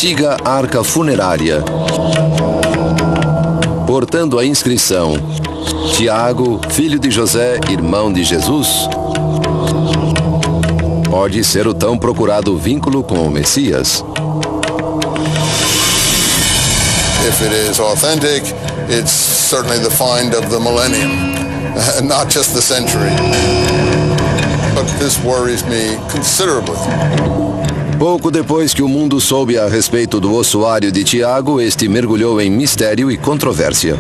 antiga arca funerária, portando a inscrição: Tiago, filho de José, irmão de Jesus, pode ser o tão procurado vínculo com o Messias. If it is authentic, it's certainly the find of the millennium, not just the century. But this worries me considerably. Pouco depois que o mundo soube a respeito do ossuário de Tiago, este mergulhou em mistério e controvérsia.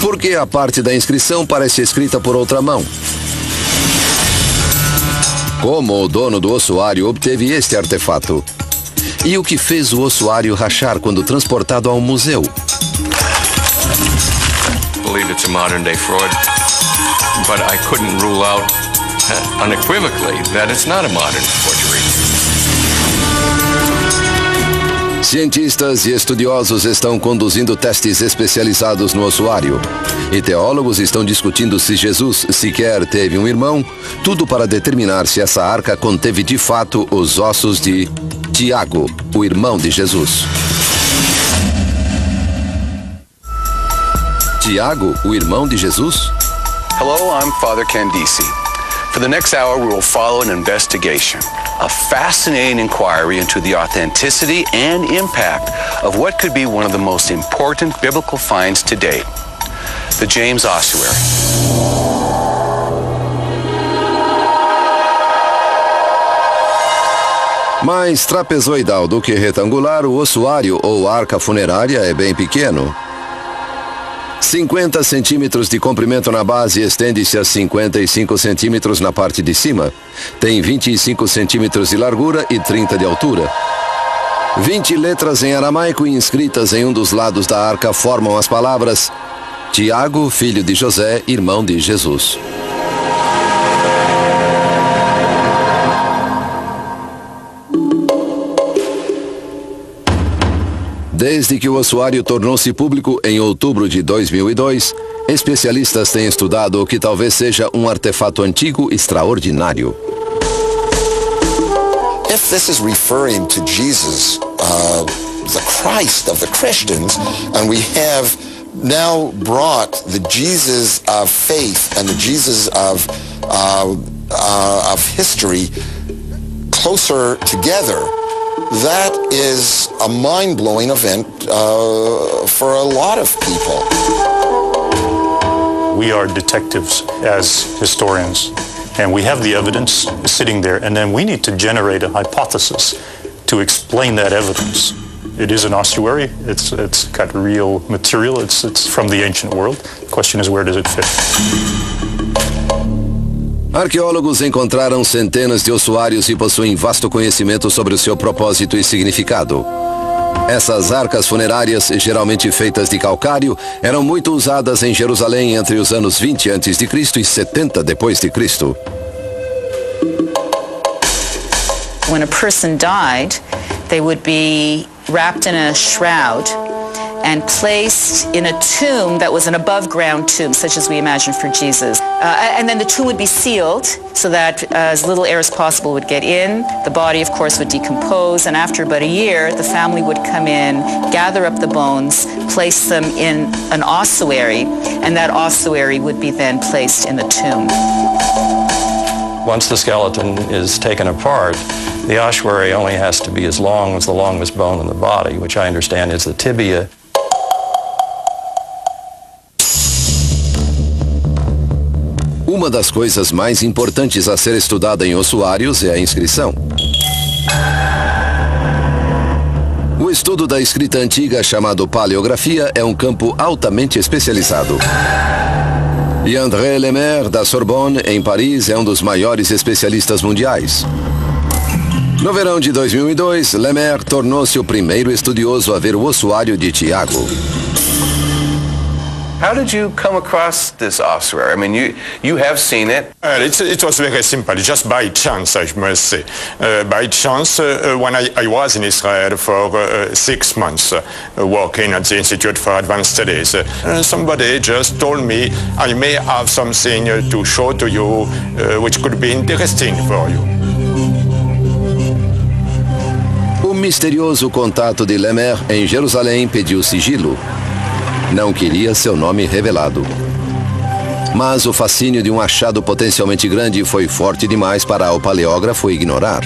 Porque a parte da inscrição parece escrita por outra mão. Como o dono do ossuário obteve este artefato? E o que fez o ossuário rachar quando transportado ao museu? Believe it's a modern day fraud, but I couldn't rule out unequivocally that it's not a modern forgery. Cientistas e estudiosos estão conduzindo testes especializados no ossuário. E teólogos estão discutindo se Jesus sequer teve um irmão, tudo para determinar se essa arca conteve de fato os ossos de Tiago, o irmão de Jesus. Tiago, o irmão de Jesus? Hello, I'm Father Candice. For the next hour, we will follow an investigation, a fascinating inquiry into the authenticity and impact of what could be one of the most important biblical finds to date, the James Ossuary. Mais trapezoidal do que retangular, o ossuário ou arca funerária é bem pequeno. 50 centímetros de comprimento na base, estende-se a 55 centímetros na parte de cima. Tem 25 centímetros de largura e 30 de altura. 20 letras em aramaico inscritas em um dos lados da arca formam as palavras: Tiago, filho de José, irmão de Jesus. Desde que o ossuário tornou-se público em outubro de 2002, especialistas têm estudado o que talvez seja um artefato antigo extraordinário. If this is referring to Jesus, the Christ of the Christians, and we have now brought the Jesus of faith and the Jesus of history closer together, that is a mind-blowing event for a lot of people. We are detectives as historians, and we have the evidence sitting there, and then we need to generate a hypothesis to explain that evidence. It is an ossuary. It's got real material. It's from the ancient world. The question is, where does it fit? Arqueólogos encontraram centenas de ossuários e possuem vasto conhecimento sobre o seu propósito e significado. Essas arcas funerárias, geralmente feitas de calcário, eram muito usadas em Jerusalém entre os anos 20 a.C. e 70 d.C. When a person died, they would be wrapped in a shroud and placed in a tomb that was an above-ground tomb, such as we imagine for Jesus. And then the tomb would be sealed so that as little air as possible would get in. The body, of course, would decompose, and after about a year, the family would come in, gather up the bones, place them in an ossuary, and that ossuary would be then placed in the tomb. Once the skeleton is taken apart, the ossuary only has to be as long as the longest bone in the body, which I understand is the tibia. Uma das coisas mais importantes a ser estudada em ossuários é a inscrição. O estudo da escrita antiga, chamado paleografia, é um campo altamente especializado. E André Lemaire, da Sorbonne, em Paris, é um dos maiores especialistas mundiais. No verão de 2002, Lemaire tornou-se o primeiro estudioso a ver o ossuário de Tiago. How did you come across this ossuary? I mean, you have seen it. It was very simple, just by chance, I must say. By chance, when I was in Israel for 6 months, working at the Institute for Advanced Studies, somebody just told me I may have something to show to you which could be interesting for you. misterioso contato de Lemaire em Jerusalém pediu sigilo. Não queria seu nome revelado. Mas o fascínio de um achado potencialmente grande foi forte demais para o paleógrafo ignorar.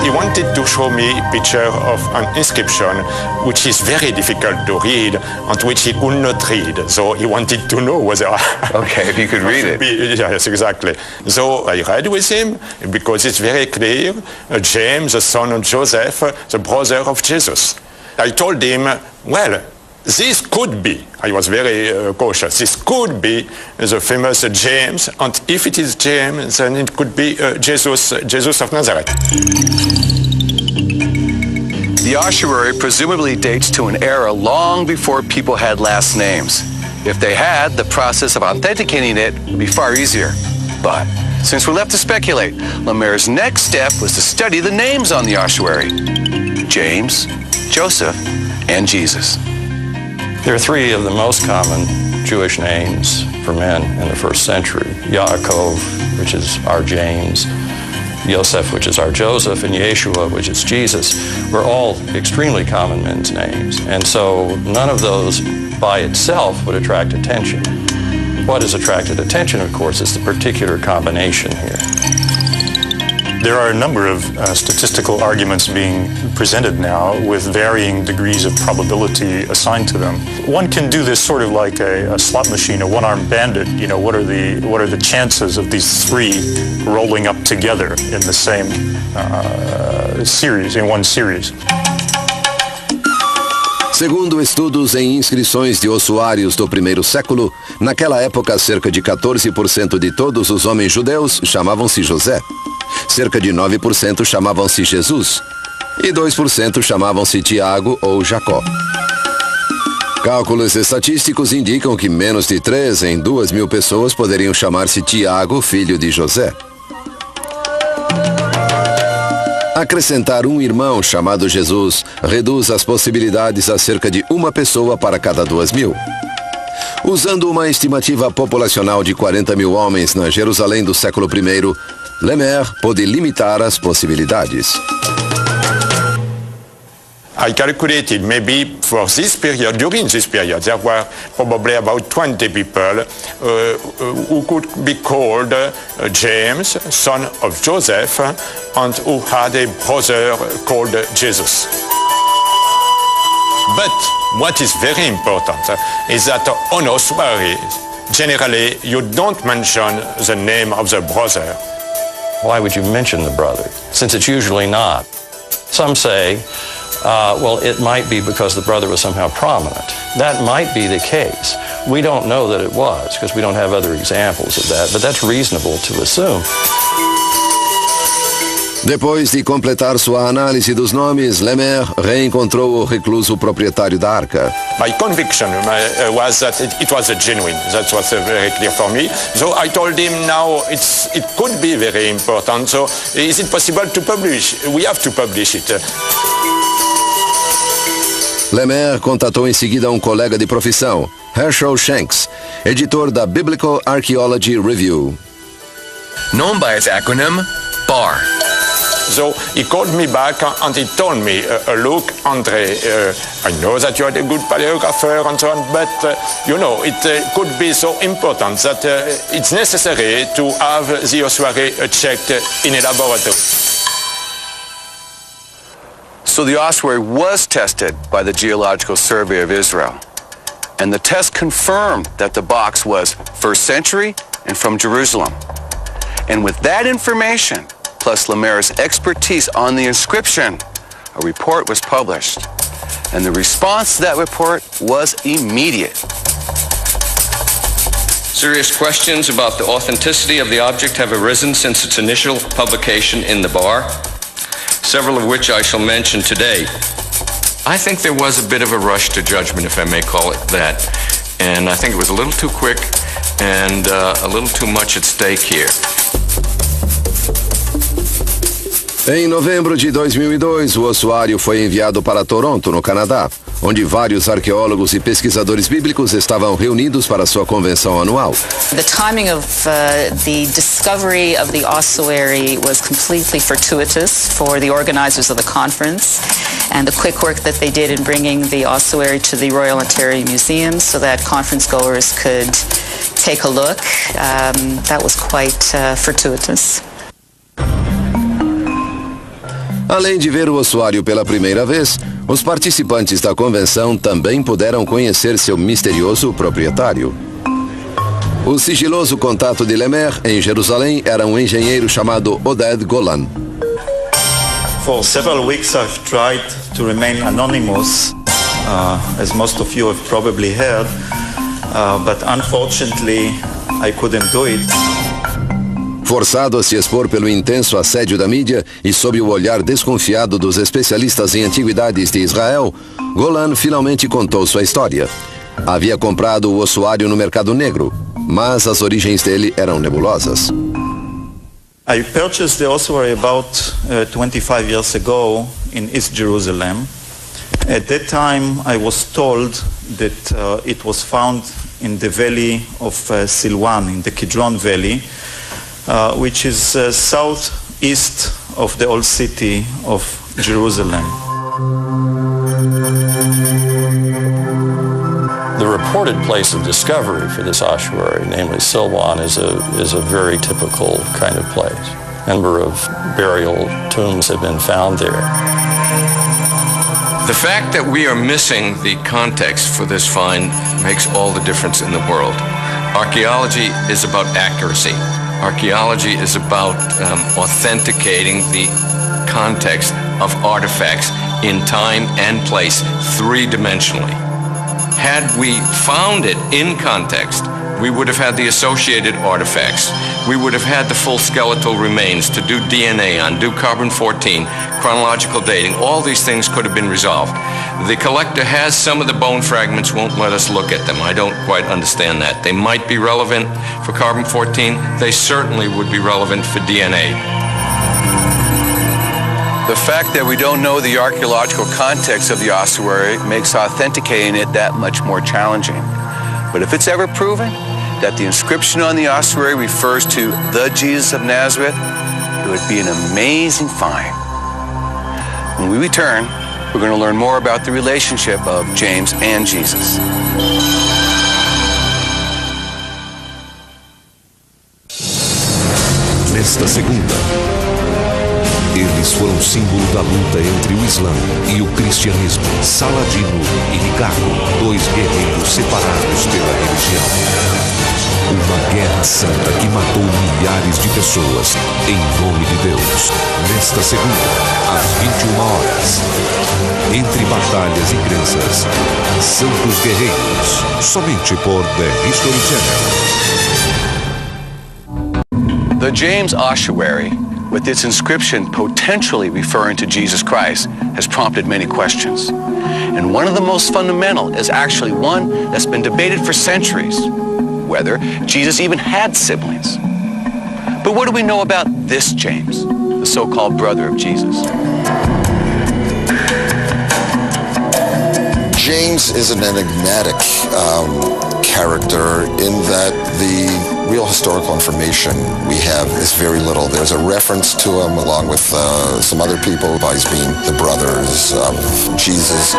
He wanted to show me a picture of an inscription which is very difficult to read and which he could not read. So he wanted to know whether... Okay, if you could read it. Yes, exactly. So I read with him because it's very clear. James, the son of Joseph, the brother of Jesus. I told him, well, this could be, I was very cautious, this could be the famous James, and if it is James, then it could be Jesus of Nazareth. The ossuary presumably dates to an era long before people had last names. If they had, the process of authenticating it would be far easier. But since we're left to speculate, Lemaire's next step was to study the names on the ossuary: James, Joseph, and Jesus. There are three of the most common Jewish names for men in the first century. Yaakov, which is our James, Yosef, which is our Joseph, and Yeshua, which is Jesus, were all extremely common men's names. And so none of those by itself would attract attention. What has attracted attention, of course, is the particular combination here. There are a number of statistical arguments being presented now with varying degrees of probability assigned to them. One can do this sort of like a slot machine, a one-armed bandit. You know, what are the chances of these three rolling up together in the same series, in one series? Segundo estudos em inscrições de ossuários do primeiro século, naquela época cerca de 14% de todos os homens judeus chamavam-se José. Cerca de 9% chamavam-se Jesus e 2% chamavam-se Tiago ou Jacó. Cálculos estatísticos indicam que menos de 3 em 2.000 pessoas poderiam chamar-se Tiago, filho de José. Acrescentar um irmão chamado Jesus reduz as possibilidades a cerca de uma pessoa para cada 2.000. Usando uma estimativa populacional de 40.000 homens na Jerusalém do século I, Lemaire pôde limitar as possibilidades. I calculated maybe for this period, during this period, there were probably about 20 people who could be called James, son of Joseph, and who had a brother called Jesus. But what is very important is that on ossuaries, generally you don't mention the name of the brother. Why would you mention the brother, since it's usually not? Some say, well, it might be because the brother was somehow prominent. That might be the case. We don't know that it was, because we don't have other examples of that, but that's reasonable to assume. Depois de completar sua análise dos nomes, Lemaire reencontrou o recluso proprietário da arca. My conviction was that it was a genuine. That was very clear for me. So I told him now it could be very important. So is it possible to publish? We have to publish it. Lemaire contatou em seguida um colega de profissão, Herschel Shanks, editor da Biblical Archaeology Review. Known by its acronym, BAR. So he called me back and he told me, look, Andre, I know that you are a good paleographer and so on, but, you know, it could be so important that it's necessary to have the ossuary checked in a laboratory. So the ossuary was tested by the Geological Survey of Israel, and the test confirmed that the box was first century and from Jerusalem. And with that information, plus Lemaire's expertise on the inscription, a report was published. And the response to that report was immediate. Serious questions about the authenticity of the object have arisen since its initial publication in the BAR, several of which I shall mention today. I think there was a bit of a rush to judgment, if I may call it that, and I think it was a little too quick and a little too much at stake here. Em novembro de 2002, o ossuário foi enviado para Toronto, no Canadá, onde vários arqueólogos e pesquisadores bíblicos estavam reunidos para sua convenção anual. The timing of the discovery of the ossuary was completely fortuitous for the organizers of the conference, and the quick work that they did in bringing the ossuary to the Royal Ontario Museum so that conference goers could take a look. That was quite fortuitous. Além de ver o ossuário pela primeira vez, os participantes da convenção também puderam conhecer seu misterioso proprietário. O sigiloso contato de Lemaire em Jerusalém era um engenheiro chamado Oded Golan. For several weeks I've tried to remain anonymous, as most of you have probably heard, but unfortunately I couldn't do it. Forçado a se expor pelo intenso assédio da mídia e sob o olhar desconfiado dos especialistas em antiguidades de Israel, Golan finalmente contou sua história. Havia comprado o ossuário no mercado negro, mas as origens dele eram nebulosas. I purchased the ossuary about 25 years ago in East Jerusalem. At that time I was told that it was found in the valley of Silwan, in the Kidron Valley, which is southeast of the old city of Jerusalem. The reported place of discovery for this ossuary, namely Silwan, is a very typical kind of place. A number of burial tombs have been found there. The fact that we are missing the context for this find makes all the difference in the world. Archaeology is about accuracy. Archaeology is about authenticating the context of artifacts in time and place, three-dimensionally. Had we found it in context, we would have had the associated artifacts. We would have had the full skeletal remains to do DNA on, do carbon-14, chronological dating. All these things could have been resolved. The collector has some of the bone fragments, won't let us look at them. I don't quite understand that. They might be relevant for carbon-14. They certainly would be relevant for DNA. The fact that we don't know the archaeological context of the ossuary makes authenticating it that much more challenging. But if it's ever proven that the inscription on the ossuary refers to the Jesus of Nazareth, it would be an amazing find. When we return, we're going to learn more about the relationship of James and Jesus. Nesta segunda, eles foram símbolo da luta entre o Islã e o cristianismo. Saladino e Ricardo, dois guerreiros separados pela religião. Uma guerra santa que matou milhares de pessoas em nome de Deus. Nesta segunda, às 21 horas. Entre batalhas e crenças, Santos Guerreiros, somente por The History Channel. The James ossuary, with its inscription potentially referring to Jesus Christ, has prompted many questions. And one of the most fundamental is actually one that's been debated for centuries, whether Jesus even had siblings. But what do we know about this James, the so-called brother of Jesus? James is an enigmatic character in that the real historical information we have is very little. There's a reference to him along with some other people as being the brothers of Jesus.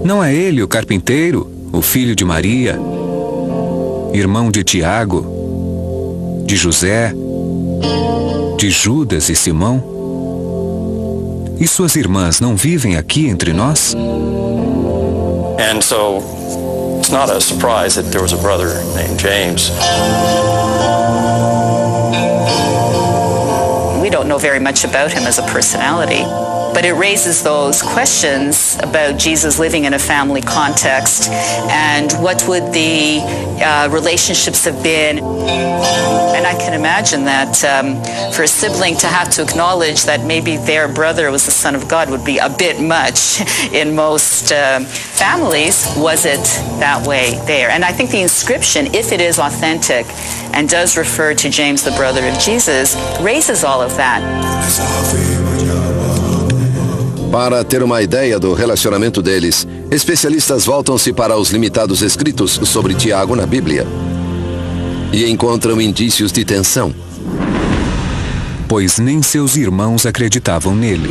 Não é ele o carpinteiro, o filho de Maria, irmão de Tiago, de José, de Judas e Simão? E suas irmãs não vivem aqui entre nós? And so it's not a surprise that there was a brother named James. We don't know very much about him as a personality, but it raises those questions about Jesus living in a family context and what would the relationships have been. And I can imagine that for a sibling to have to acknowledge that maybe their brother was the Son of God would be a bit much in most families. Was it that way there? And I think the inscription, if it is authentic and does refer to James, the brother of Jesus, raises all of that. Para ter uma ideia do relacionamento deles, especialistas voltam-se para os limitados escritos sobre Tiago na Bíblia e encontram indícios de tensão. Pois nem seus irmãos acreditavam nele.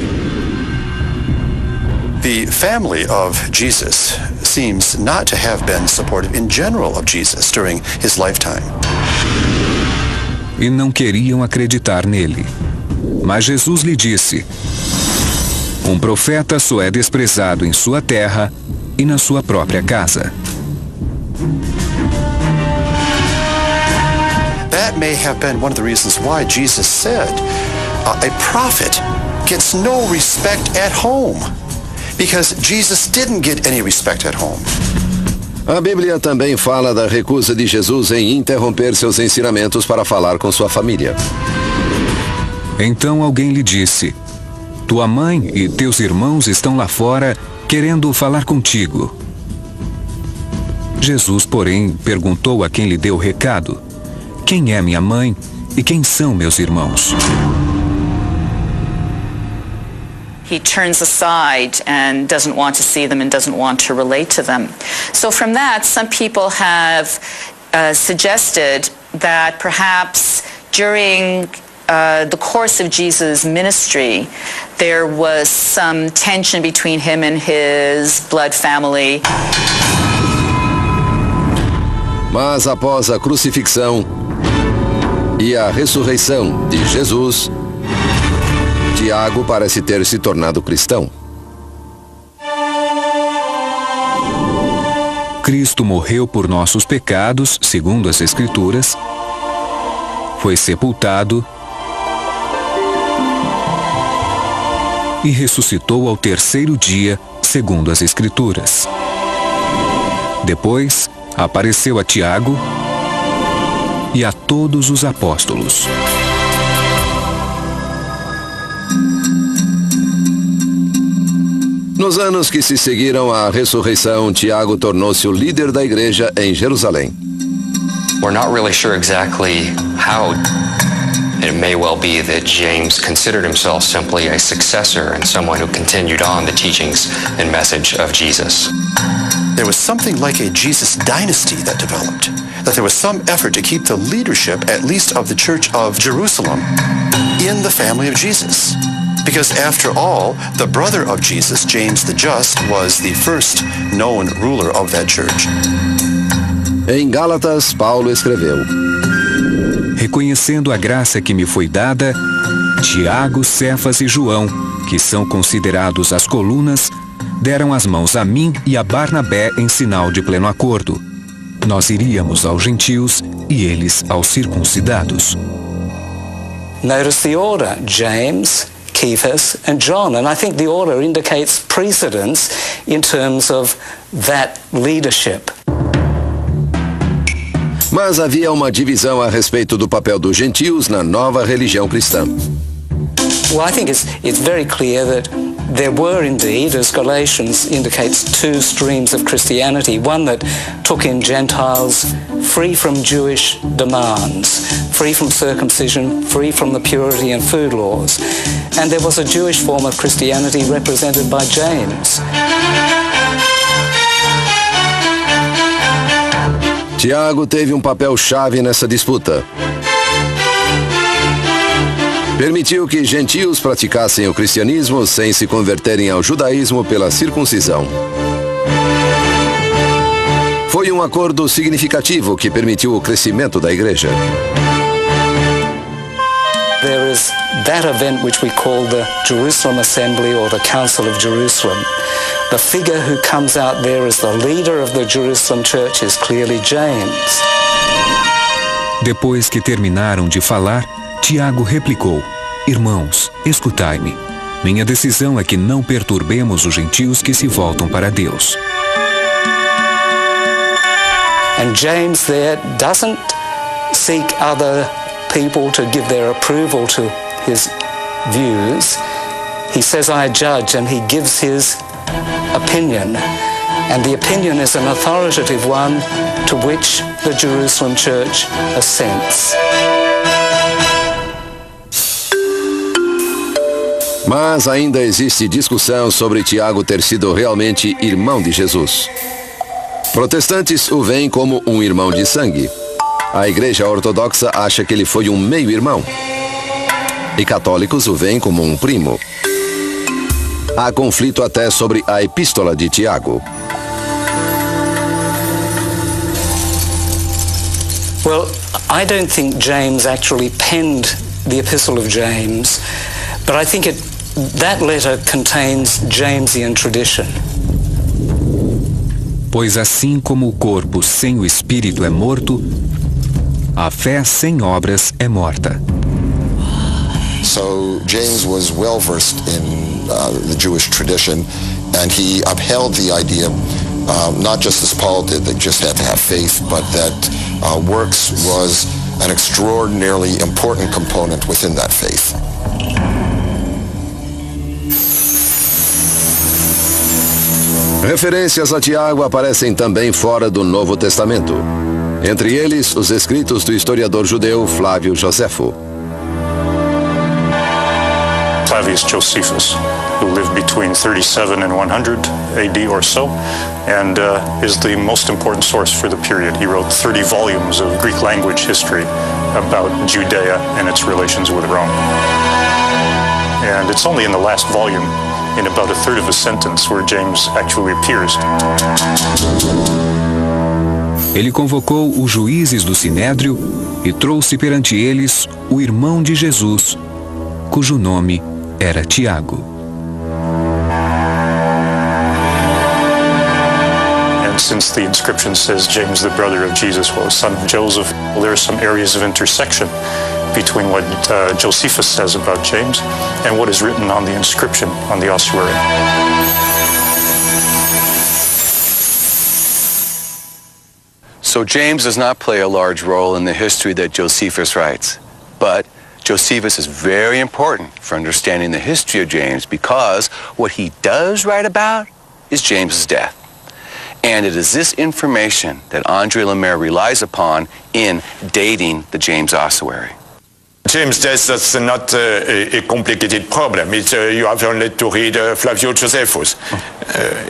The family of Jesus seems not to have been supportive in general of Jesus during his lifetime. E não queriam acreditar nele. Mas Jesus lhe disse: um profeta só é desprezado em sua terra e na sua própria casa. That may have been one of the reasons why Jesus said, a prophet gets no respect at home. Because Jesus didn't get any respect at home. A Bíblia também fala da recusa de Jesus em interromper seus ensinamentos para falar com sua família. Então alguém lhe disse: tua mãe e teus irmãos estão lá fora querendo falar contigo. Jesus, porém, perguntou a quem lhe deu o recado: quem é minha mãe e quem são meus irmãos? He turns aside and doesn't want to see them and doesn't want to relate to them. So from that, some people have suggested that perhaps during the course of Jesus' ministry, there was some tension between him and his blood family. Mas após a crucifixão e a ressurreição de Jesus, Tiago parece ter se tornado cristão. Cristo morreu por nossos pecados, segundo as Escrituras, foi sepultado e ressuscitou ao terceiro dia, segundo as Escrituras. Depois, apareceu a Tiago e a todos os apóstolos. Nos anos que se seguiram à ressurreição, Tiago tornou-se o líder da igreja em Jerusalém. We're not really sure exactly how. It may well be that James considered himself simply a successor and someone who continued on the teachings and message of Jesus. There was something like a Jesus dynasty that developed, that there was some effort to keep the leadership, at least of the Church of Jerusalem, in the family of Jesus. Because after all, the brother of Jesus, James the Just, was the first known ruler of that church. Em Gálatas, Paulo escreveu: reconhecendo a graça que me foi dada, Tiago, Cefas e João, que são considerados as colunas, deram as mãos a mim e a Barnabé em sinal de pleno acordo. Nós iríamos aos gentios e eles aos circuncidados. Notice the order: James, Cephas and John, and I think the order indicates precedence in terms of that leadership. Mas havia uma divisão a respeito do papel dos gentios na nova religião cristã. Well, I think it's very clear that there were indeed, as Galatians indicates, two streams of Christianity. One that took in Gentiles free from Jewish demands, free from circumcision, free from the purity and food laws. And there was a Jewish form of Christianity represented by James. Tiago teve um papel-chave nessa disputa. Permitiu que gentios praticassem o cristianismo sem se converterem ao judaísmo pela circuncisão. Foi um acordo significativo que permitiu o crescimento da igreja. There is that event which we call the Jerusalem Assembly or the Council of Jerusalem. The figure who comes out there as the leader of the Jerusalem church is clearly James. Depois que terminaram de falar, Tiago replicou: irmãos, escutai-me. Minha decisão é que não perturbemos os gentios que se voltam para Deus. And James there doesn't seek other people to give their approval to his views. He says, I judge, and he gives his opinion. And the opinion is an authoritative one to which the Jerusalem church assents. Mas ainda existe discussão sobre Tiago ter sido realmente irmão de Jesus. Protestantes o veem como um irmão de sangue. A Igreja Ortodoxa acha que ele foi um meio-irmão. E católicos o veem como um primo. Há conflito até sobre a Epístola de Tiago. Well, I don't think James actually penned the Epistle of James, but I think that letter contains Jamesian tradition. Pois assim como o corpo sem o espírito é morto, a fé sem obras é morta. So James was well versed in the Jewish tradition, and he upheld the idea, not just as Paul did, that just had to have faith, but that works was an extraordinarily important component within that faith. Referências a Tiago aparecem também fora do Novo Testamento. Entre eles, os escritos do historiador judeu Flávio Joséfo. Flavius Josephus, who lived between 37 and 100 AD or so, and is the most important source for the period. He wrote 30 volumes of Greek language history about Judea and its relations with Rome. And it's only in the last volume, in about a third of a sentence, where James actually appears. Ele convocou os juízes do Sinédrio e trouxe perante eles o irmão de Jesus, cujo nome era Tiago. And since the inscription says James, the brother of Jesus, was son of Joseph, well, there are some areas of intersection between what Josephus says about James and what is written on the inscription on the ossuary. So James does not play a large role in the history that Josephus writes, but Josephus is very important for understanding the history of James because what he does write about is James's death. And it is this information that André Lemaire relies upon in dating the James ossuary. James' death, that's not a complicated problem. You have only to read Flavio Josephus.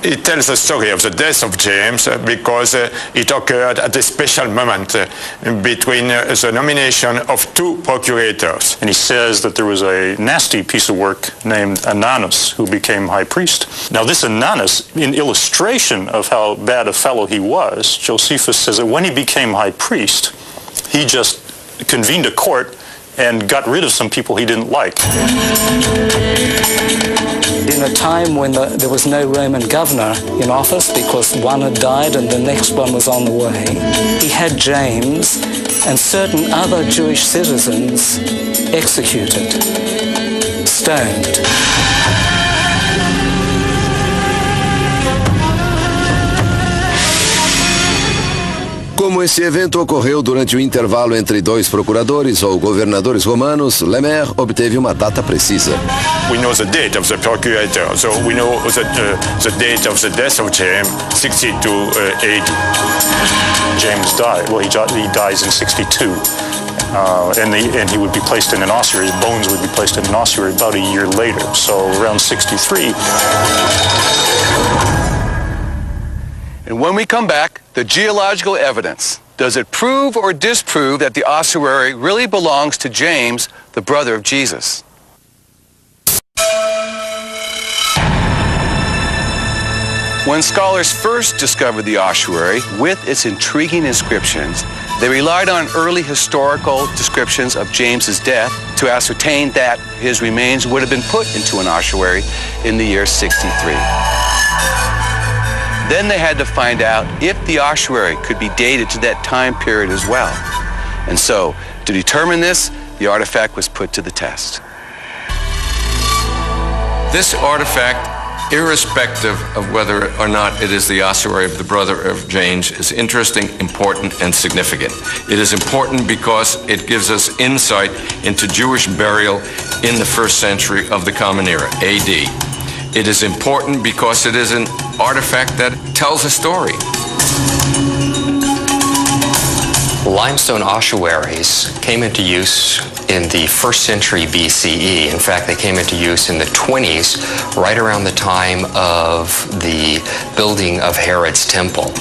It tells the story of the death of James because it occurred at a special moment between the nomination of two procurators. And he says that there was a nasty piece of work named Ananus who became high priest. Now this Ananus, in illustration of how bad a fellow he was, Josephus says that when he became high priest, he just convened a court and got rid of some people he didn't like. In a time when there was no Roman governor in office because one had died and the next one was on the way, he had James and certain other Jewish citizens executed, stoned. Como esse evento ocorreu durante o intervalo entre dois procuradores ou governadores romanos, Lemaire obteve uma data precisa. We know the date of the procurator, so we know the date of the death of James, 62 AD. James died. Well, he dies in 62. And he would be placed in an ossuary. His bones would be placed in an ossuary about a year later, so around 63. And when we come back, the geological evidence. Does it prove or disprove that the ossuary really belongs to James, the brother of Jesus? When scholars first discovered the ossuary with its intriguing inscriptions, they relied on early historical descriptions of James's death to ascertain that his remains would have been put into an ossuary in the year 63. Then they had to find out if the ossuary could be dated to that time period as well. And so, to determine this, the artifact was put to the test. This artifact, irrespective of whether or not it is the ossuary of the brother of James, is interesting, important, and significant. It is important because it gives us insight into Jewish burial in the 1st century of the Common Era, AD. It is important because it is an artifact that tells a story. Limestone ossuaries came into use in the 1st century BCE. In fact, they came into use in the 20s, right around the time of the building of Herod's temple.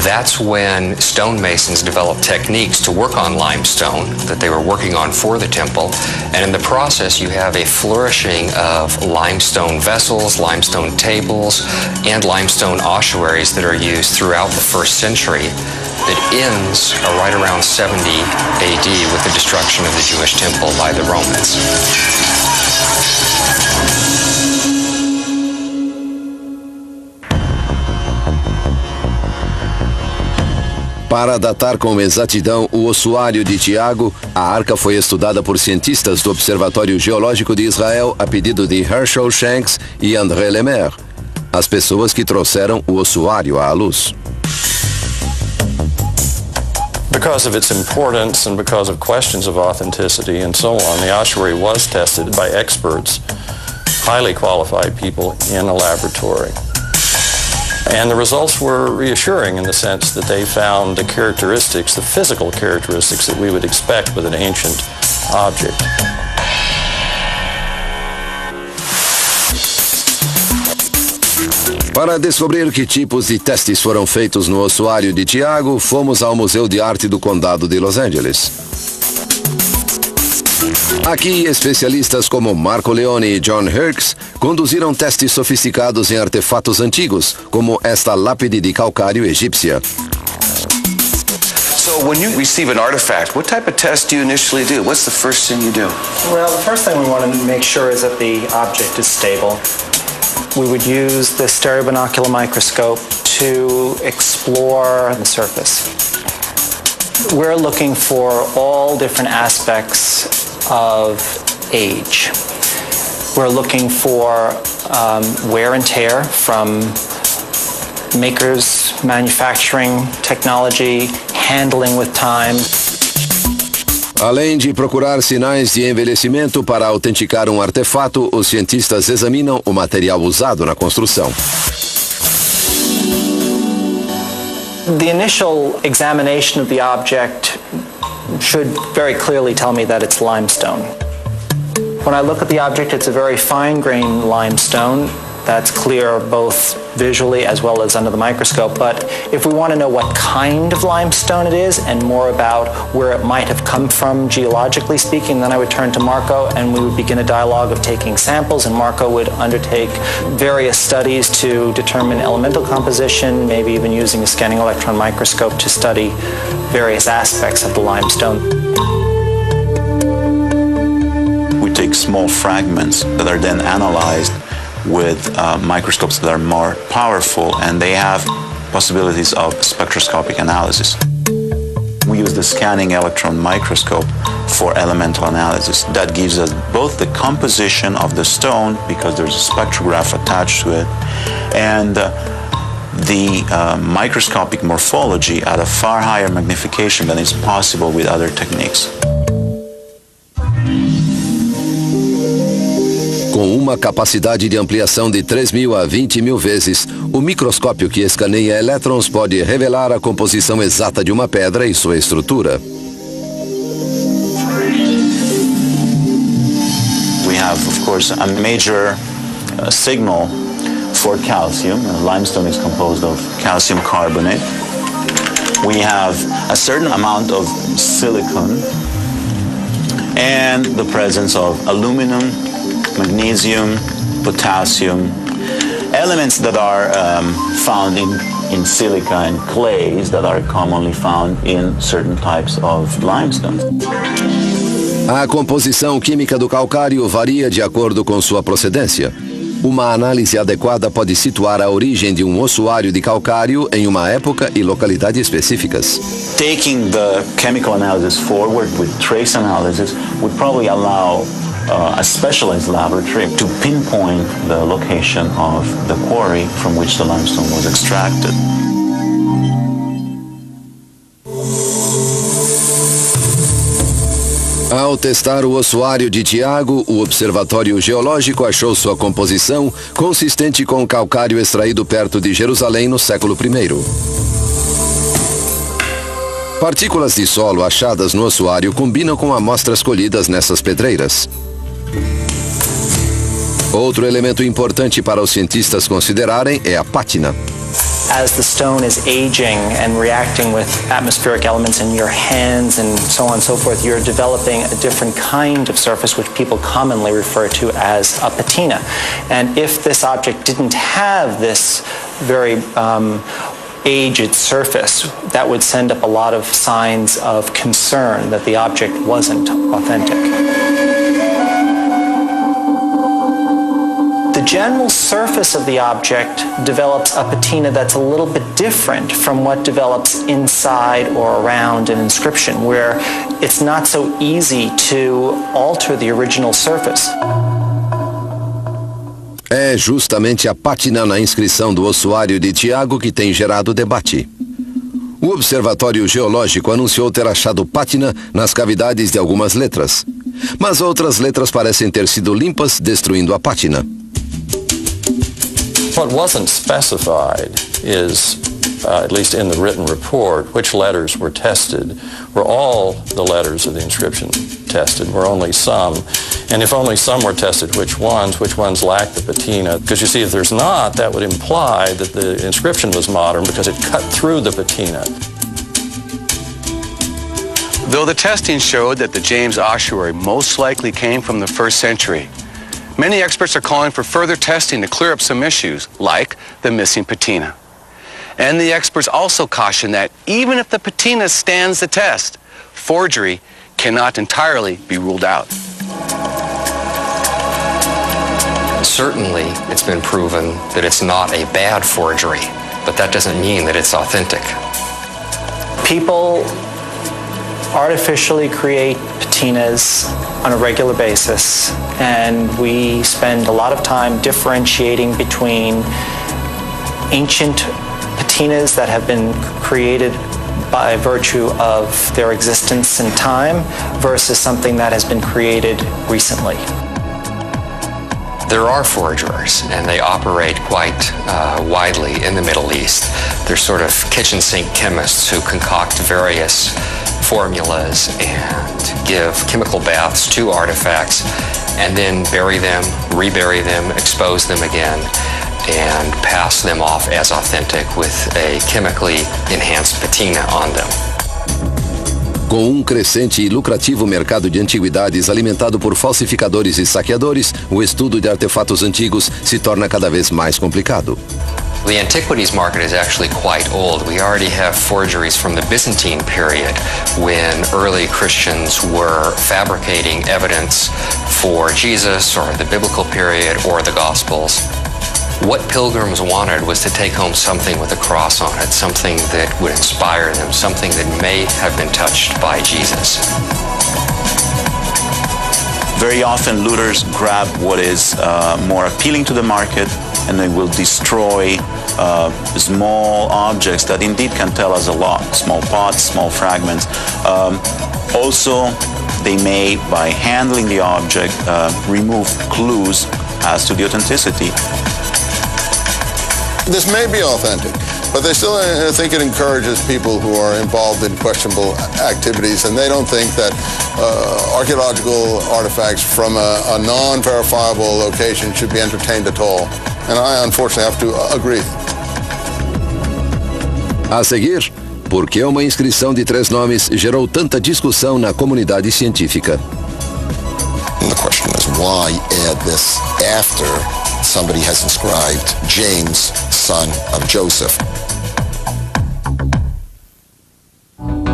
That's when stonemasons developed techniques to work on limestone that they were working on for the temple. And in the process, you have a flourishing of limestone vessels, limestone tables, and limestone ossuaries that are used throughout the 1st century. It ends right around 70 AD with the destruction of the Jewish temple by the Romans. Para datar com exatidão o ossuário de Tiago, a arca foi estudada por cientistas do Observatório Geológico de Israel a pedido de Herschel Shanks e André Lemaire, as pessoas que trouxeram o ossuário à luz. Because of its importance and because of questions of authenticity and so on, the ossuary was tested by experts, highly qualified people in a laboratory. And the results were reassuring in the sense that they found the characteristics, the physical characteristics that we would expect with an ancient object. Para descobrir que tipos de testes foram feitos no ossuário de Tiago, fomos ao Museu de Arte do Condado de Los Angeles. Aqui, especialistas como Marco Leone e John Hirks conduziram testes sofisticados em artefatos antigos, como esta lápide de calcário egípcia. So when you receive an artifact, what type of test do you initially do? What's the first thing you do? Well, the first thing we want to make sure is that the object is stable. We would use the stereobinocular microscope to explore the surface. We're looking for all different aspects of age. We're looking for wear and tear from makers, manufacturing, technology, handling with time. Além de procurar sinais de envelhecimento para autenticar um artefato, os cientistas examinam o material usado na construção. The initial examination of the object should very clearly tell me that it's limestone. When I look at the object, it's a very fine-grained limestone that's clear both visually as well as under the microscope. But if we want to know what kind of limestone it is and more about where it might have come from geologically speaking, then I would turn to Marco and we would begin a dialogue of taking samples, and Marco would undertake various studies to determine elemental composition, maybe even using a scanning electron microscope to study various aspects of the limestone. We take small fragments that are then analyzed with microscopes that are more powerful, and they have possibilities of spectroscopic analysis. We use the scanning electron microscope for elemental analysis. That gives us both the composition of the stone, because there's a spectrograph attached to it, and the microscopic morphology at a far higher magnification than is possible with other techniques. Com uma capacidade de ampliação de 3.000 a 20.000 vezes, o microscópio que escaneia elétrons pode revelar a composição exata de uma pedra e sua estrutura. We have, of course, a major signal for calcium. Limestone is composed of calcium carbonate. We have a certain amount of silicon and the presence of aluminum, magnesium, potassium, elements that are found in silica and clays that are commonly found in certain types of limestone. A composição química do calcário varia de acordo com sua procedência. Uma análise adequada pode situar a origem de um ossuário de calcário em uma época e localidade específicas. Taking the chemical analysis forward with trace analysis would probably allow a specialized laboratory to pinpoint the location of the quarry from which the limestone was extracted. Ao testar o ossuário de Tiago, o Observatório Geológico achou sua composição consistente com calcário extraído perto de Jerusalém no século I. Partículas de solo achadas no ossuário combinam com amostras colhidas nessas pedreiras. Outro elemento importante para os cientistas considerarem é a pátina. As the stone is aging and reacting with atmospheric elements in your hands and so on and so forth, you're developing a different kind of surface which people commonly refer to as a patina. And if this object didn't have this very aged surface, that would send up a lot of signs of concern that the object wasn't authentic. The general surface of the object develops a patina that's a little bit different from what develops inside or around an inscription, where it's not so easy to alter the original surface. É justamente a pátina na inscrição do ossuário de Tiago que tem gerado debate. O Observatório Geológico anunciou ter achado pátina nas cavidades de algumas letras, mas outras letras parecem ter sido limpas, destruindo a pátina. What wasn't specified is, at least in the written report, which letters were tested. Were all the letters of the inscription tested? Were only some? And if only some were tested, which ones lacked the patina? Because you see, if there's not, that would imply that the inscription was modern because it cut through the patina. Though the testing showed that the James ossuary most likely came from the 1st century, many experts are calling for further testing to clear up some issues, like the missing patina. And the experts also caution that even if the patina stands the test, forgery cannot entirely be ruled out. Certainly, it's been proven that it's not a bad forgery, but that doesn't mean that it's authentic. People artificially create patinas on a regular basis, and we spend a lot of time differentiating between ancient patinas that have been created by virtue of their existence in time versus something that has been created recently. There are forgers, and they operate quite widely in the Middle East. They're sort of kitchen sink chemists who concoct various formulas and give chemical baths to artifacts and then bury them, rebury them, expose them again, and pass them off as authentic with a chemically enhanced patina on them. Com um crescente e lucrativo mercado de antiguidades alimentado por falsificadores e saqueadores, o estudo de artefatos antigos se torna cada vez mais complicado. The antiquities market is actually quite old. We already have forgeries from the Byzantine period when early Christians were fabricating evidence for Jesus or the biblical period or the Gospels. What pilgrims wanted was to take home something with a cross on it, something that would inspire them, something that may have been touched by Jesus. Very often looters grab what is more appealing to the market, and they will destroy small objects that indeed can tell us a lot, small pots, small fragments. Also, they may, by handling the object, remove clues as to the authenticity. This may be authentic, but they still think it encourages people who are involved in questionable activities, and they don't think that archaeological artifacts from a non-verifiable location should be entertained at all. And I unfortunately have to agree. A seguir, por que uma inscrição de 3 nomes gerou tanta discussão na comunidade científica? And the question is, why add this after somebody has inscribed James, son of Joseph?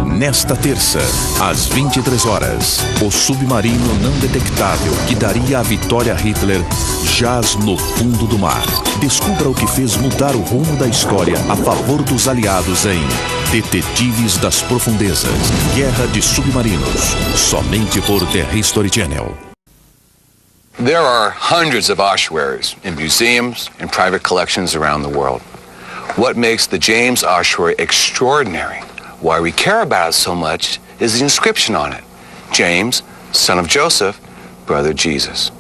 Nesta terça, às 23 horas, o submarino não detectável que daria a vitória a Hitler jaz no fundo do mar. Descubra o que fez mudar o rumo da história a favor dos aliados em Detetives das Profundezas, Guerra de Submarinos, somente por The History Channel. There are hundreds of ossuaries in museums and private collections around the world. What makes the James ossuary extraordinary, why we care about it so much, is the inscription on it. James, son of Joseph, brother Jesus.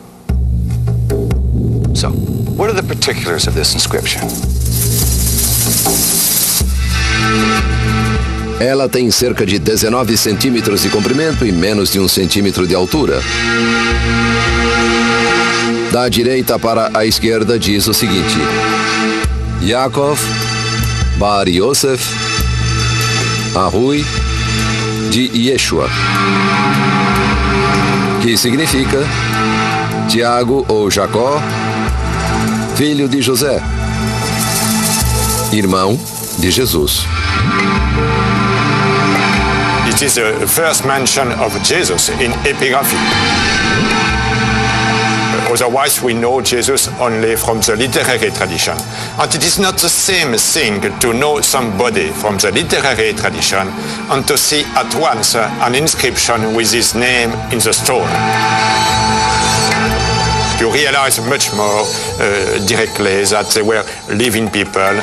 So, what are the particulars of this inscription? Ela tem cerca de 19 centímetros de comprimento e menos de 1 centímetro de altura. Da direita para a esquerda diz o seguinte: Yaakov bar Yosef Arui de Yeshua, que significa Tiago ou Jacó, filho de José, irmão de Jesus. It is the first mention of Jesus in epigraphy. Otherwise, we know Jesus only from the literary tradition. And it is not the same thing to know somebody from the literary tradition and to see at once an inscription with his name in the stone. You realize much more directly that they were living people.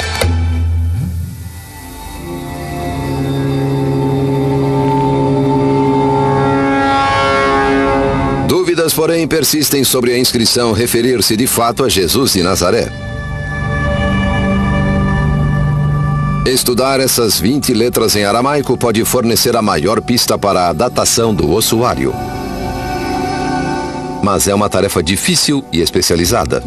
Dúvidas, porém, persistem sobre a inscrição referir-se de fato a Jesus de Nazaré. Estudar essas 20 letras em aramaico pode fornecer a maior pista para a datação do ossuário. Mas é uma tarefa difícil e especializada.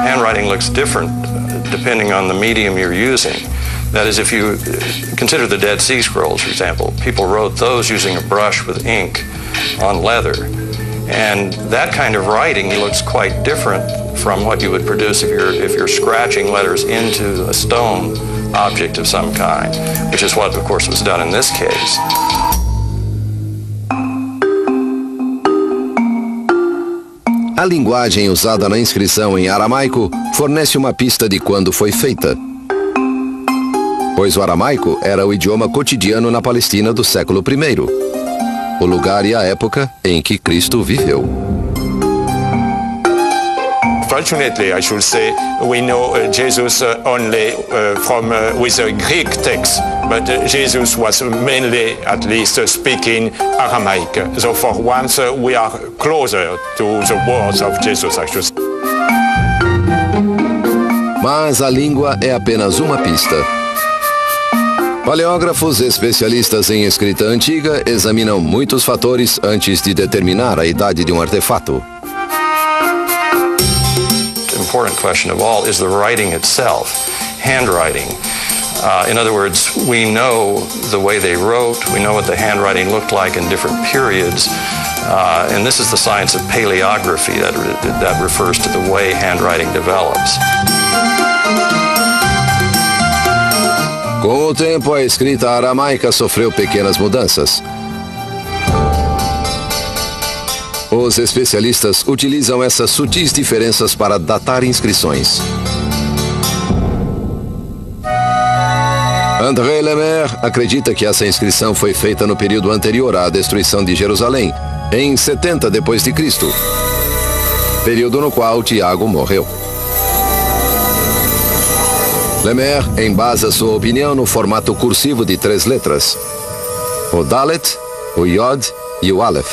Handwriting looks different depending on the medium you're using. That is, if you consider the Dead Sea Scrolls, for example, people wrote those using a brush with ink on leather. And that kind of writing looks quite different from what you would produce if you're scratching letters into a stone object of some kind, which is what, of course, was done in this case. A linguagem usada na inscrição em aramaico fornece uma pista de quando foi feita, pois o aramaico era o idioma cotidiano na Palestina do século I, o lugar e a época em que Cristo viveu. Fortunately, I should say, we know Jesus only from with a Greek text, but Jesus was mainly, at least, speaking Aramaic. So for once, we are closer to the words of Jesus, I should say. Mas a língua é apenas uma pista. Paleógrafos especialistas em escrita antiga examinam muitos fatores antes de determinar a idade de um artefato. The important question of all is the writing itself, handwriting. In other words, we know the way they wrote, we know what the handwriting looked like in different periods, and this is the science of paleography that refers to the way handwriting develops. Com o tempo, a escrita aramaica sofreu pequenas mudanças. Os especialistas utilizam essas sutis diferenças para datar inscrições. André Lemaire acredita que essa inscrição foi feita no período anterior à destruição de Jerusalém, em 70 d.C., período no qual Tiago morreu. Lemaire embasa sua opinião no formato cursivo de 3 letras: o Dalet, o Yod e o Aleph.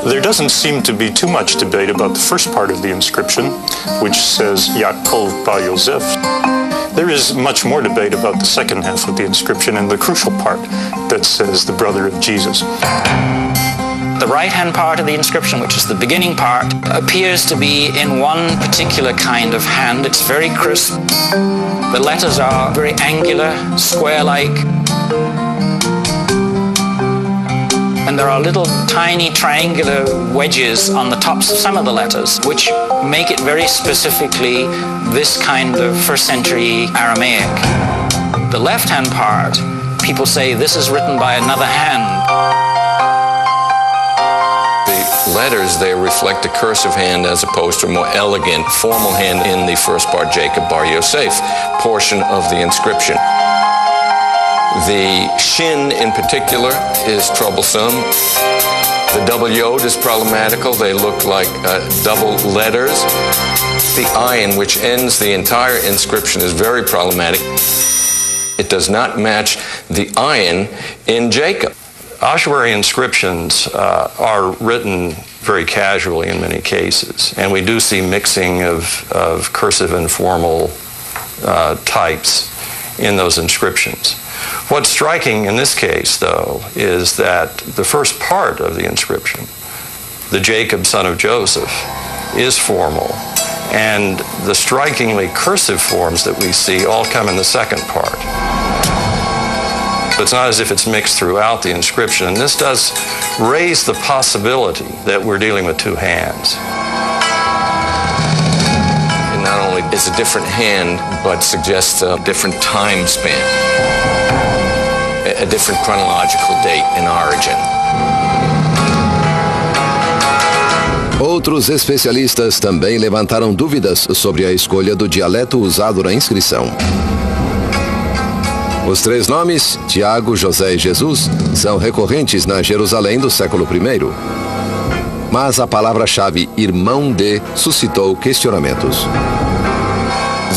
There doesn't seem to be too much debate about the first part of the inscription, which says Yaakov bar Yosef. There is much more debate about the second half of the inscription and the crucial part that says the brother of Jesus. The right-hand part of the inscription, which is the beginning part, appears to be in one particular kind of hand. It's very crisp. The letters are very angular, square-like. And there are little tiny triangular wedges on the tops of some of the letters, which make it very specifically this kind of first-century Aramaic. The left-hand part, people say this is written by another hand. Letters there reflect a cursive hand as opposed to a more elegant, formal hand in the first part, Jacob bar Yosef portion of the inscription. The shin in particular is troublesome. The double yod is problematical. They look like double letters. The ayin, which ends the entire inscription, is very problematic. It does not match the ayin in Jacob. Ossuary inscriptions are written very casually in many cases. And we do see mixing of cursive and formal types in those inscriptions. What's striking in this case, though, is that the first part of the inscription, the Jacob, son of Joseph, is formal. And the strikingly cursive forms that we see all come in the second part. It's not as if it's mixed throughout the inscription, and this does raise the possibility that we're dealing with two hands. It not only is a different hand, but suggests a different time span, a different chronological date and origin. Outros especialistas também levantaram dúvidas sobre a escolha do dialeto usado na inscrição. Os três nomes, Tiago, José e Jesus, são recorrentes na Jerusalém do século I. Mas a palavra-chave irmão de suscitou questionamentos.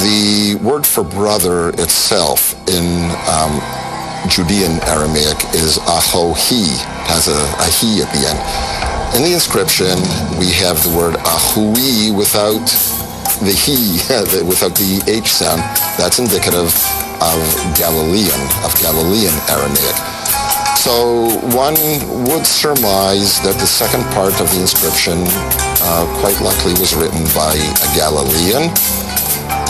The word for brother itself in Judean Aramaic is ahohi, has a he at the end. In the inscription, we have the word ahui without the he, without the H sound. That's indicative of Galilean Aramaic. So one would surmise that the second part of the inscription quite likely was written by a Galilean,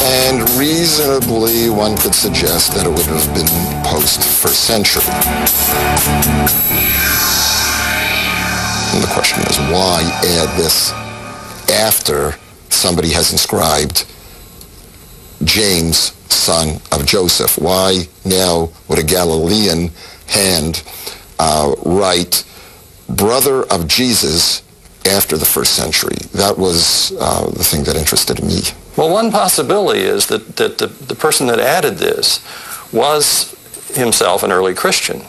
and reasonably one could suggest that it would have been post-1st century. And the question is, why add this after somebody has inscribed James, son of Joseph? Why now would a Galilean hand write brother of Jesus after the 1st century? That was the thing that interested me. Well, one possibility is that the person that added this was himself an early Christian.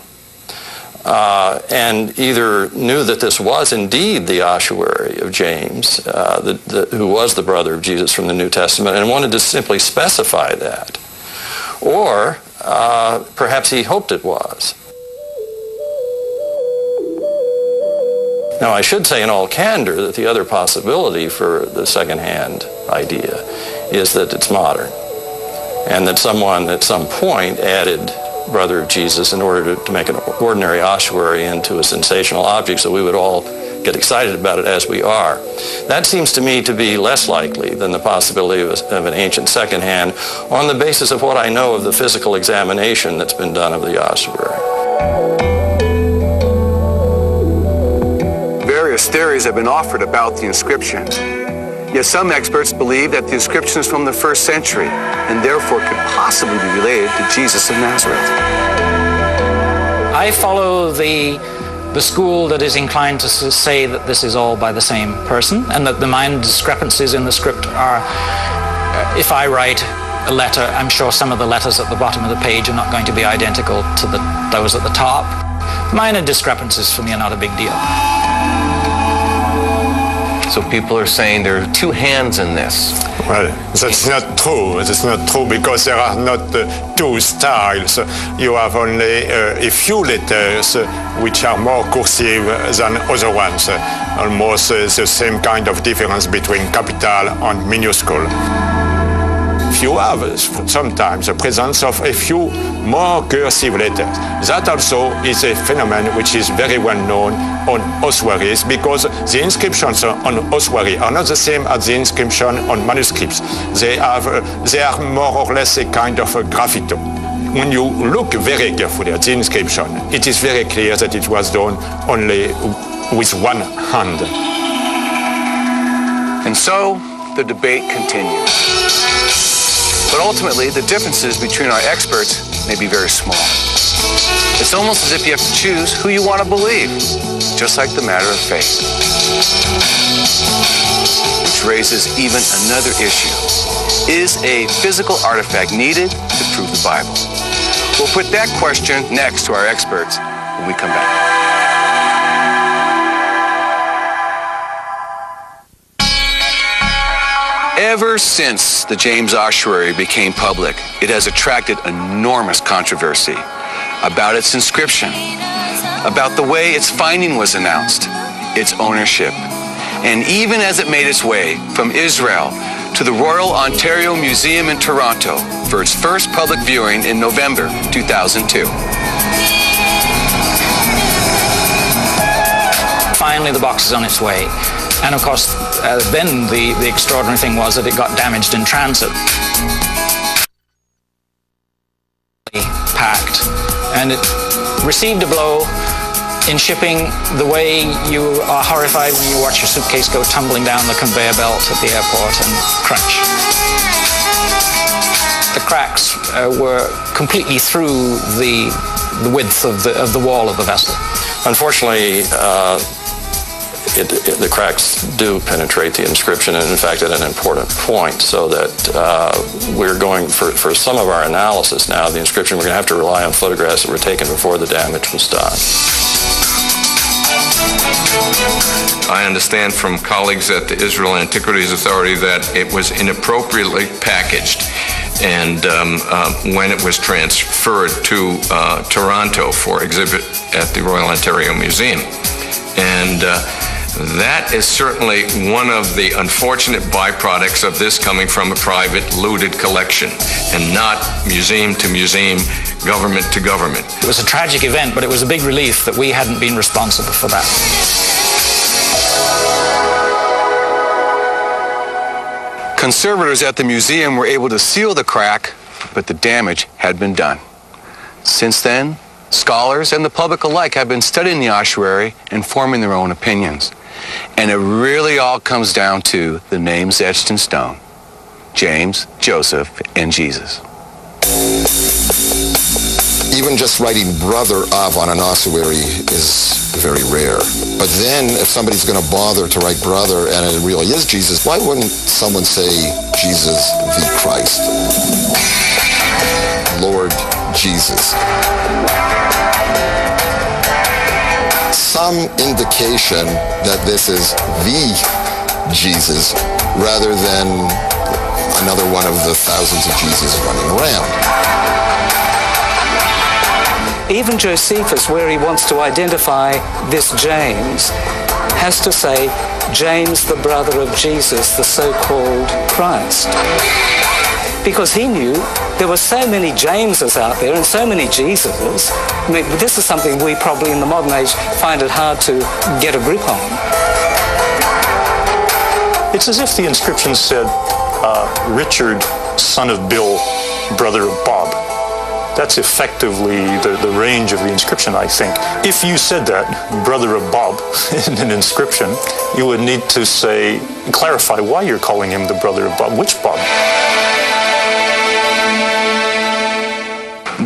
And either knew that this was indeed the ossuary of James, who was the brother of Jesus from the New Testament, and wanted to simply specify that. Or perhaps he hoped it was. Now, I should say in all candor that the other possibility for the second-hand idea is that it's modern, and that someone at some point added brother of Jesus in order to make an ordinary ossuary into a sensational object so we would all get excited about it as we are. That seems to me to be less likely than the possibility of an ancient second hand on the basis of what I know of the physical examination that's been done of the ossuary. Various theories have been offered about the inscription. Yet some experts believe that the inscription is from the 1st century and therefore could possibly be related to Jesus of Nazareth. I follow the school that is inclined to say that this is all by the same person, and that the minor discrepancies in the script are, if I write a letter, I'm sure some of the letters at the bottom of the page are not going to be identical to those at the top. Minor discrepancies for me are not a big deal. So people are saying there are two hands in this. Well, that's not true. That's not true because there are not two styles. You have only a few letters which are more cursive than other ones. Almost the same kind of difference between capital and minuscule. You have sometimes the presence of a few more cursive letters. That also is a phenomenon which is very well known on ossuaries, because the inscriptions on ossuary are not the same as the inscription on manuscripts. They are more or less a kind of a graffito. When you look very carefully at the inscription, it is very clear that it was done only with one hand. And so the debate continues. But ultimately, the differences between our experts may be very small. It's almost as if you have to choose who you want to believe, just like the matter of faith. Which raises even another issue. Is a physical artifact needed to prove the Bible? We'll put that question next to our experts when we come back. Ever since the James Ossuary became public, it has attracted enormous controversy about its inscription, about the way its finding was announced, its ownership, and even as it made its way from Israel to the Royal Ontario Museum in Toronto for its first public viewing in November 2002. Finally, the box is on its way. And of course, then the extraordinary thing was that it got damaged in transit. Packed. And it received a blow in shipping the way you are horrified when you watch your suitcase go tumbling down the conveyor belt at the airport and crunch. The cracks were completely through the width of the wall of the vessel. Unfortunately, the cracks do penetrate the inscription, and in fact at an important point, so that we're going, for some of our analysis now, the inscription, we're going to have to rely on photographs that were taken before the damage was done. I understand from colleagues at the Israel Antiquities Authority that it was inappropriately packaged, and when it was transferred to Toronto for exhibit at the Royal Ontario Museum. And that is certainly one of the unfortunate byproducts of this coming from a private, looted collection, and not museum to museum, government to government. It was a tragic event, but it was a big relief that we hadn't been responsible for that. Conservators at the museum were able to seal the crack, but the damage had been done. Since then, scholars and the public alike have been studying the ossuary and forming their own opinions. And it really all comes down to the names etched in stone: James, Joseph, and Jesus. Even just writing brother of on an ossuary is very rare. But then if somebody's going to bother to write brother and it really is Jesus, why wouldn't someone say Jesus the Christ? Lord Jesus. Some indication that this is the Jesus rather than another one of the thousands of Jesus running around. Even Josephus, where he wants to identify this James, has to say James, the brother of Jesus, the so-called Christ. Because he knew there were so many Jameses out there and so many Jesuses. I mean, this is something we probably in the modern age find it hard to get a grip on. It's as if the inscription said, Richard, son of Bill, brother of Bob. That's effectively the range of the inscription, I think. If you said that, brother of Bob, in an inscription, you would need to say, clarify why you're calling him the brother of Bob. Which Bob?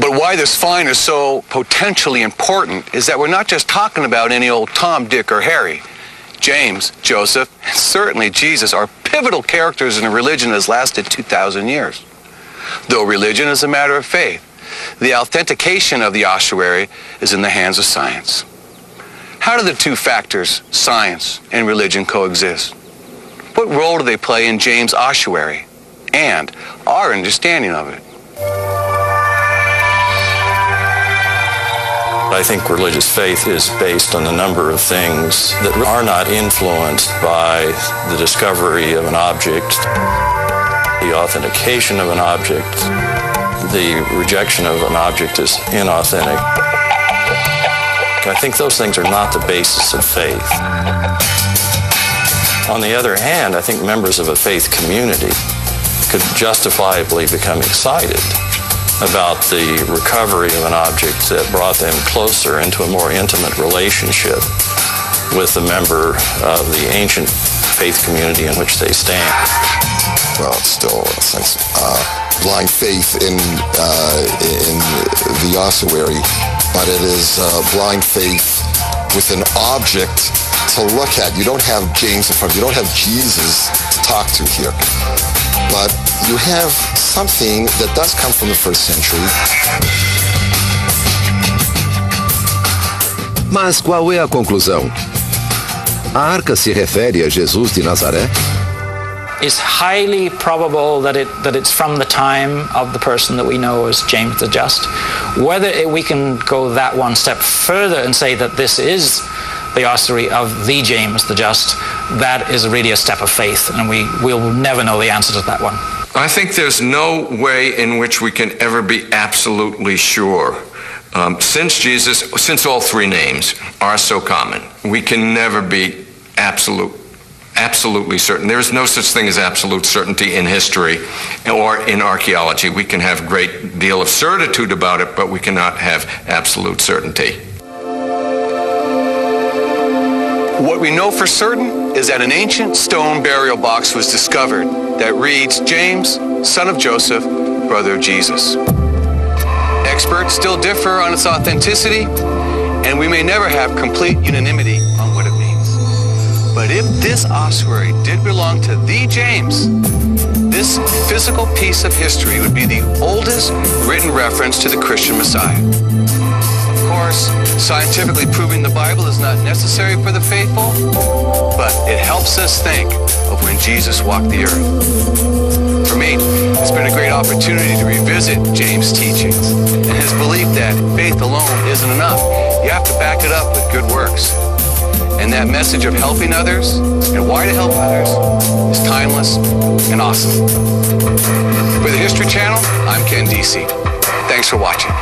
But why this find is so potentially important is that we're not just talking about any old Tom, Dick, or Harry. James, Joseph, and certainly Jesus are pivotal characters in a religion that has lasted 2,000 years. Though religion is a matter of faith, the authentication of the ossuary is in the hands of science. How do the two factors, science and religion, coexist? What role do they play in James' ossuary and our understanding of it? I think religious faith is based on a number of things that are not influenced by the discovery of an object, the authentication of an object, the rejection of an object as inauthentic. I think those things are not the basis of faith. On the other hand, I think members of a faith community could justifiably become excited about the recovery of an object that brought them closer into a more intimate relationship with the member of the ancient faith community in which they stand. Well, it's still, in a sense, blind faith in the ossuary, but it is blind faith with an object to look at. You don't have James in front of you. You don't have Jesus to talk to here. But you have something that does come from the first century. Mas qual é a conclusão? A arca se refere a Jesus de Nazaré? It's highly probable that it's from the time of the person that we know as James the Just. Whether we can go that one step further and say that this is the ossuary of the James the Just, that is really a step of faith, and we'll never know the answer to that one. I think there's no way in which we can ever be absolutely sure. Since all three names are so common, we can never be absolutely certain. There is no such thing as absolute certainty in history or in archaeology. We can have a great deal of certitude about it, but we cannot have absolute certainty. What we know for certain is that an ancient stone burial box was discovered that reads, James, son of Joseph, brother of Jesus. Experts still differ on its authenticity, and we may never have complete unanimity on what it means. But if this ossuary did belong to the James, this physical piece of history would be the oldest written reference to the Christian Messiah. Of course, scientifically proving the Bible is not necessary for the faithful, but it helps us think of when Jesus walked the earth. For me, it's been a great opportunity to revisit James' teachings and his belief that faith alone isn't enough. You have to back it up with good works. And that message of helping others and why to help others is timeless and awesome. For the History Channel, I'm Ken DC. Thanks for watching.